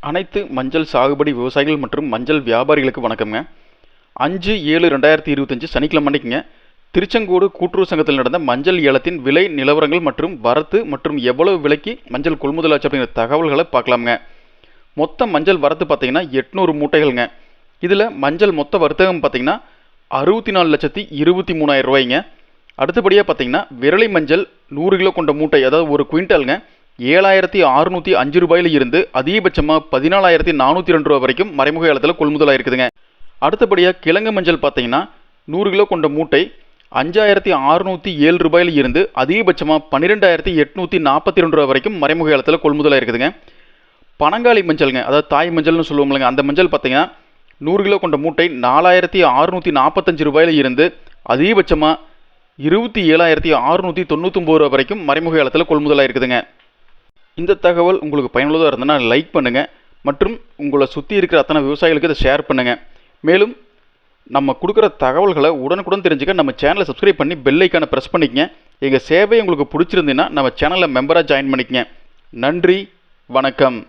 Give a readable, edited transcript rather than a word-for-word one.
அனைத்து மஞ்சள் சாகுபடி விவசாயிகள் மற்றும் மஞ்சள் வியாபாரிகளுக்கு வணக்கம்ங்க. 5/7/2025 சனிக்கிழமை அன்னைக்குங்க திருச்செங்கோடு கூட்டுறவு சங்கத்தில் நடந்த மஞ்சள் ஏலத்தின் விலை நிலவரங்கள் மற்றும் வரத்து மற்றும் எவ்வளவு விலைக்கு மஞ்சள் கொள்முதலாச்சு அப்படிங்கிற தகவல்களை பார்க்கலாமுங்க. மொத்த மஞ்சள் வரத்து பார்த்தீங்கன்னா 800 மூட்டைகள்ங்க. இதில் மஞ்சள் மொத்த வர்த்தகம் பார்த்தீங்கன்னா 64,23,000 ரூபாய்ங்க. அடுத்தபடியாக பார்த்தீங்கன்னா விரலி மஞ்சள் 100 கிலோ கொண்ட மூட்டை, அதாவது ஒரு குவிண்டாலுங்க, 7,605 ரூபாயில இருந்து அதிகபட்சமாக 14,402 ரூபாய் வரைக்கும் மறைமுக ஏலத்தில் கொள்முதலாக இருக்குதுங்க. அடுத்தபடியாக கிழங்கு மஞ்சள் பார்த்தீங்கன்னா 100 கிலோ கொண்ட மூட்டை 5,607 ரூபாயில இருந்து அதிகபட்சமாக 12,842 ரூபாய் வரைக்கும் மறைமுக ஏலத்தில் கொள்முதலாக இருக்குதுங்க. பனங்காளி மஞ்சள்ங்க, அதாவது தாய் மஞ்சள்னு சொல்லுவோம்லங்க, அந்த மஞ்சள் பார்த்தீங்கன்னா 100 கிலோ கொண்ட மூட்டை 4,645 ரூபாயில இருந்து அதிகபட்சமாக 27,699 ரூபாய் வரைக்கும் மறைமுக ஏலத்தில் கொள்முதலாக இருக்குதுங்க. இந்த தகவல் உங்களுக்கு பயனுள்ளதாக இருந்ததுன்னா லைக் பண்ணுங்கள் மற்றும் உங்களை சுற்றி இருக்கிற அத்தனை விவசாயிகளுக்கு இதை ஷேர் பண்ணுங்கள். மேலும் நம்ம கொடுக்குற தகவல்களை உடனுக்குடன் தெரிஞ்சுக்க நம்ம சேனலை சப்ஸ்கிரைப் பண்ணி பெல் ஐக்கானை ப்ரெஸ் பண்ணிக்கங்க. எங்கள் சேவை உங்களுக்கு பிடிச்சிருந்தீங்கன்னா நம்ம சேனலில் மெம்பராக ஜாயின் பண்ணிக்கங்க. நன்றி, வணக்கம்.